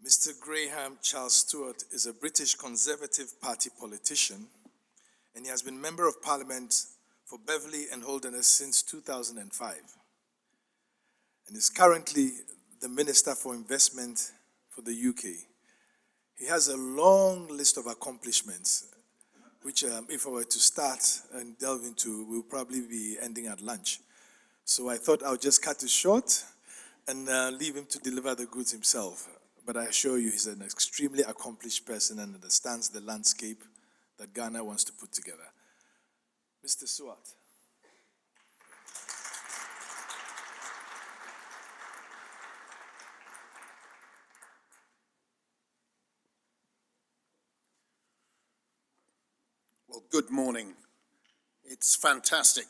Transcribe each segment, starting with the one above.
Mr. Graham Charles Stuart is a British Conservative Party politician, and he has been Member of Parliament for Beverley and Holderness since 2005, and is currently the Minister for Investment for the UK. He has a long list of accomplishments, which if I were to start and delve into, we'll probably be ending at lunch. So I thought I would just cut it short and leave him to deliver the goods himself. But I assure you, he's an extremely accomplished person and understands the landscape that Ghana wants to put together. Mr. Stuart. Well, good morning. It's fantastic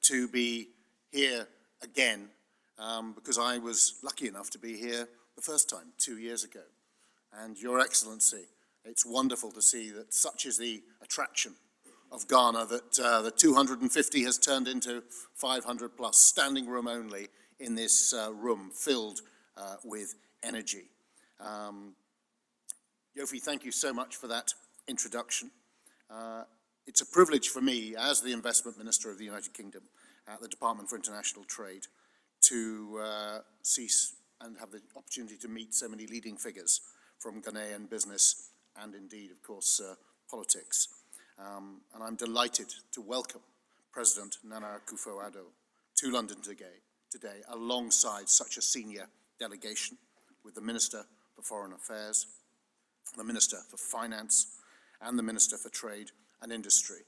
to be here again because I was lucky enough to be here the first time 2 years ago. And Your Excellency, it's wonderful to see that such is the attraction of Ghana that the 250 has turned into 500 plus, standing room only in this room filled with energy. Yofi, thank you so much for that introduction. It's a privilege for me, as the Investment Minister of the United Kingdom at the Department for International Trade, to see and have the opportunity to meet so many leading figures from Ghanaian business and indeed, of course, politics. And I'm delighted to welcome President Nana Akufo-Addo to London today, alongside such a senior delegation with the Minister for Foreign Affairs, the Minister for Finance, and the Minister for Trade and Industry,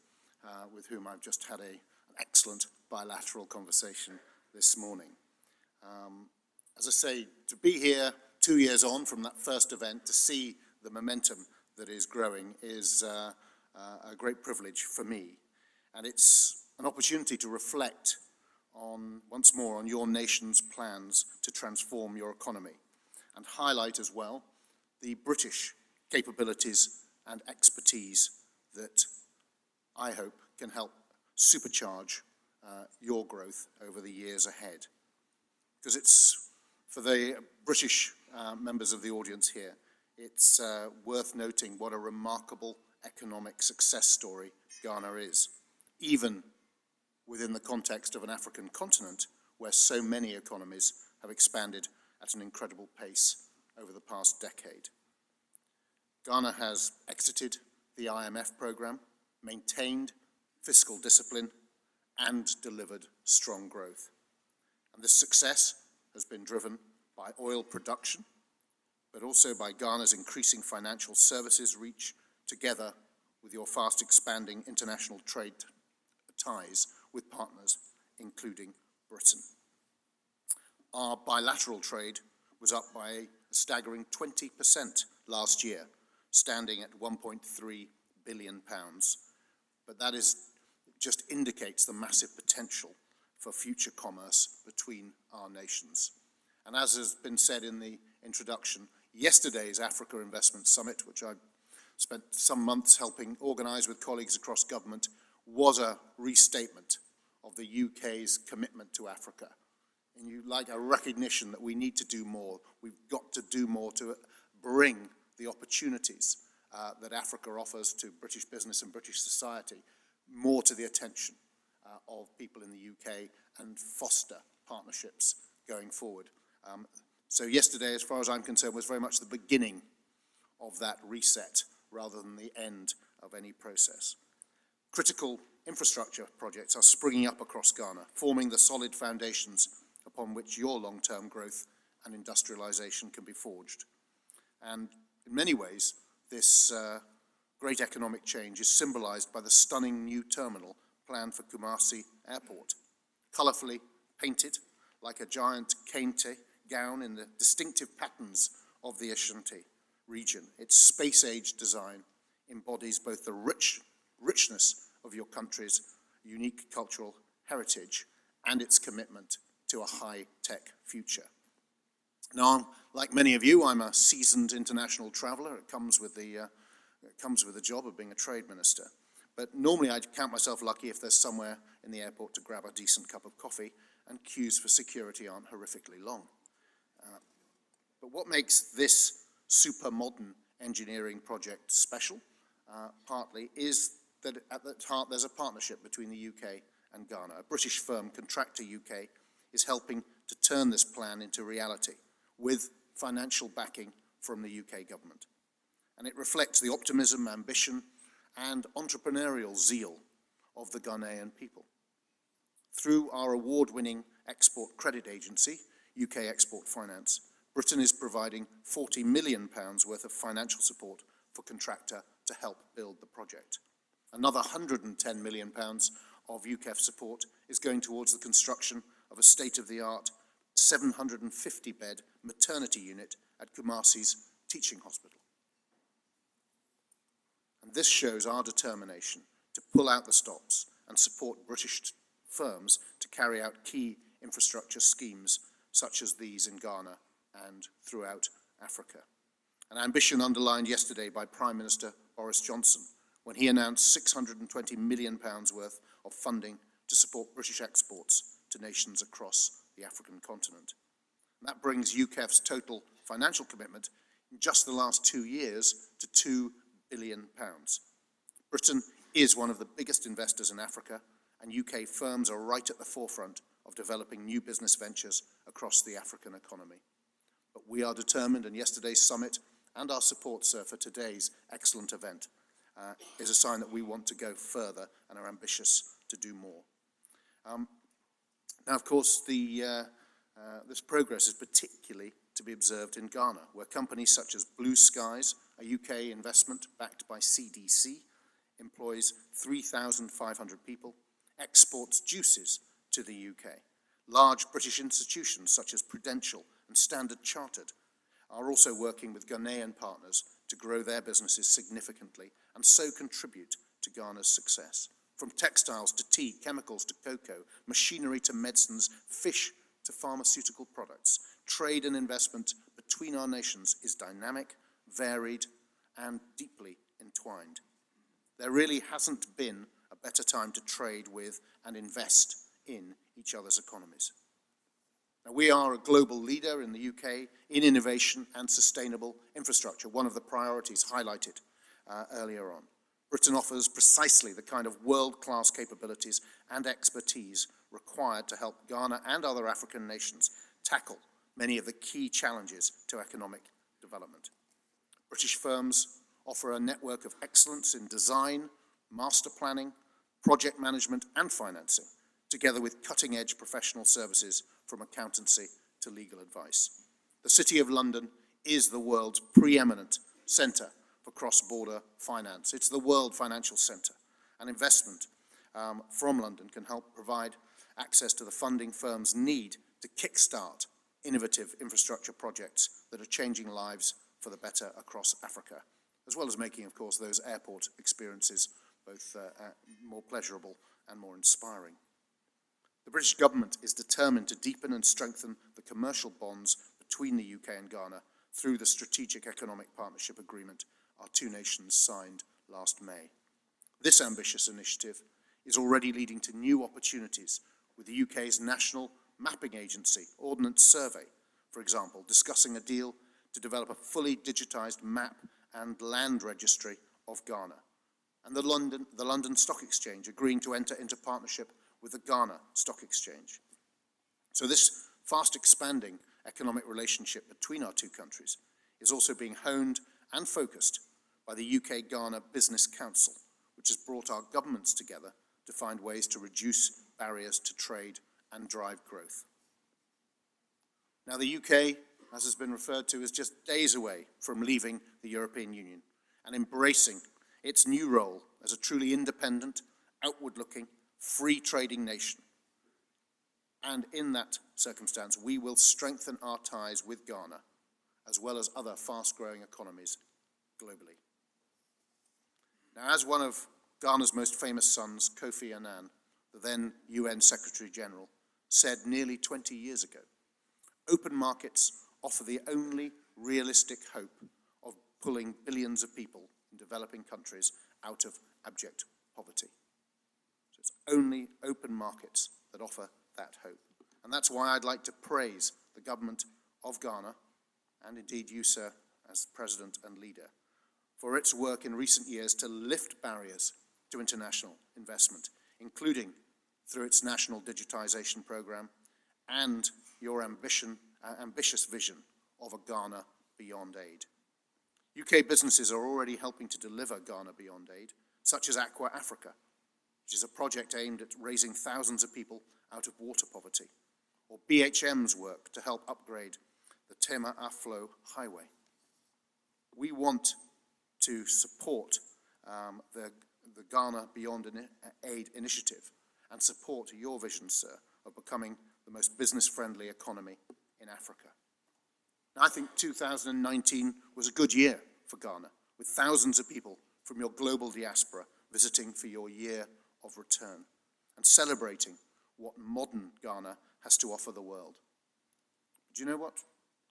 with whom I've just had an excellent bilateral conversation this morning. As I say, to be here 2 years on from that first event, to see the momentum that is growing is a great privilege for me. And it's an opportunity to reflect on, once more, on your nation's plans to transform your economy and highlight as well the British capabilities and expertise that I hope can help supercharge your growth over the years ahead. Because it's, for the British members of the audience here, it's worth noting what a remarkable economic success story Ghana is, even within the context of an African continent where so many economies have expanded at an incredible pace over the past decade. Ghana has exited the IMF program, maintained fiscal discipline, and delivered strong growth. And this success has been driven by oil production, but also by Ghana's increasing financial services reach, together with your fast expanding international trade ties with partners, including Britain. Our bilateral trade was up by a staggering 20% last year, standing at £1.3 billion. But that just indicates the massive potential for future commerce between our nations. And as has been said in the introduction, yesterday's Africa Investment Summit, which I spent some months helping organise with colleagues across government, was a restatement of the UK's commitment to Africa. And you like a recognition that we need to do more. We've got to do more to bring the opportunities that Africa offers to British business and British society more to the attention of people in the UK and foster partnerships going forward. So yesterday, as far as I'm concerned, was very much the beginning of that reset rather than the end of any process. Critical infrastructure projects are springing up across Ghana, forming the solid foundations upon which your long-term growth and industrialization can be forged. And in many ways, this great economic change is symbolized by the stunning new terminal planned for Kumasi Airport, colorfully painted like a giant kente gown in the distinctive patterns of the Ashanti region. Its space-age design embodies both the richness of your country's unique cultural heritage and its commitment to a high-tech future. Now, like many of you, I'm a seasoned international traveller. It comes with the job of being a trade minister. But normally I'd count myself lucky if there's somewhere in the airport to grab a decent cup of coffee, and queues for security aren't horrifically long. But what makes this super modern engineering project special, partly, is that at the heart there's a partnership between the UK and Ghana. A British firm, Contractor UK, is helping to turn this plan into reality with financial backing from the UK government. And it reflects the optimism, ambition, and entrepreneurial zeal of the Ghanaian people. Through our award-winning export credit agency, UK Export Finance, Britain is providing £40 million worth of financial support for Contractor to help build the project. Another £110 million of UKEF support is going towards the construction of a state-of-the-art 750-bed maternity unit at Kumasi's teaching hospital. And this shows our determination to pull out the stops and support British firms to carry out key infrastructure schemes such as these in Ghana and throughout Africa. An ambition underlined yesterday by Prime Minister Boris Johnson when he announced £620 million worth of funding to support British exports to nations across the African continent. And that brings UKEF's total financial commitment in just the last 2 years to £2 billion. Britain is one of the biggest investors in Africa, and UK firms are right at the forefront of developing new business ventures across the African economy. But we are determined, and yesterday's summit and our support, sir, for today's excellent event is a sign that we want to go further and are ambitious to do more. Now, of course, this progress is particularly to be observed in Ghana, where companies such as Blue Skies, a UK investment backed by CDC, employs 3,500 people, exports juices to the UK. Large British institutions such as Prudential and Standard Chartered are also working with Ghanaian partners to grow their businesses significantly and so contribute to Ghana's success. From textiles to tea, chemicals to cocoa, machinery to medicines, fish to pharmaceutical products, trade and investment between our nations is dynamic, varied, and deeply entwined. There really hasn't been a better time to trade with and invest in each other's economies. Now, we are a global leader in the UK in innovation and sustainable infrastructure, one of the priorities highlighted earlier on. Britain offers precisely the kind of world-class capabilities and expertise required to help Ghana and other African nations tackle many of the key challenges to economic development. British firms offer a network of excellence in design, master planning, project management, and financing, together with cutting-edge professional services from accountancy to legal advice. The City of London is the world's preeminent centre for cross-border finance. It's the world financial centre, and investment from London can help provide access to the funding firms need to kickstart innovative infrastructure projects that are changing lives for the better across Africa, as well as making, of course, those airport experiences both more pleasurable and more inspiring. The British government is determined to deepen and strengthen the commercial bonds between the UK and Ghana through the Strategic Economic Partnership Agreement our two nations signed last May. This ambitious initiative is already leading to new opportunities, with the UK's National Mapping Agency, Ordnance Survey, for example, discussing a deal to develop a fully digitised map and land registry of Ghana, and the London Stock Exchange agreeing to enter into partnership with the Ghana Stock Exchange. So this fast expanding economic relationship between our two countries is also being honed and focused by the UK-Ghana Business Council, which has brought our governments together to find ways to reduce barriers to trade and drive growth. Now, the UK, as has been referred to, is just days away from leaving the European Union and embracing its new role as a truly independent, outward-looking, free trading nation. And in that circumstance, we will strengthen our ties with Ghana, as well as other fast-growing economies globally. Now, as one of Ghana's most famous sons, Kofi Annan, the then UN Secretary General, said nearly 20 years ago, open markets offer the only realistic hope of pulling billions of people in developing countries out of abject poverty. So it's only open markets that offer that hope. And that's why I'd like to praise the government of Ghana, and indeed you, sir, as president and leader, for its work in recent years to lift barriers to international investment, including through its national digitization program and your ambitious vision of a Ghana Beyond Aid. UK businesses are already helping to deliver Ghana Beyond Aid, such as Aqua Africa, which is a project aimed at raising thousands of people out of water poverty, or BHM's work to help upgrade the Tema Aflo Highway. We want to support the Ghana Beyond Aid initiative and support your vision, sir, of becoming the most business-friendly economy in Africa. Now, I think 2019 was a good year for Ghana, with thousands of people from your global diaspora visiting for your year of return and celebrating what modern Ghana has to offer the world. Do you know what?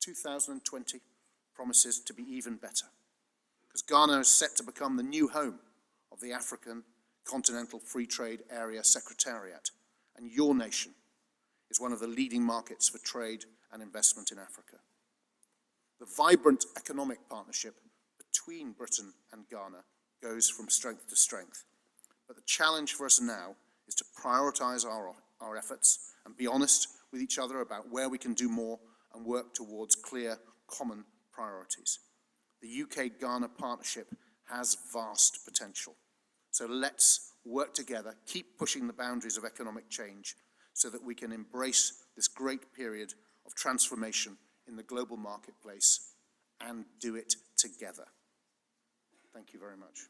2020 promises to be even better, because Ghana is set to become the new home of the African Continental Free Trade Area Secretariat, and your nation is one of the leading markets for trade and investment in Africa. The vibrant economic partnership between Britain and Ghana goes from strength to strength, but the challenge for us now is to prioritize our efforts and be honest with each other about where we can do more and work towards clear, common priorities. The UK-Ghana partnership has vast potential. So let's work together, keep pushing the boundaries of economic change so that we can embrace this great period of transformation in the global marketplace and do it together. Thank you very much.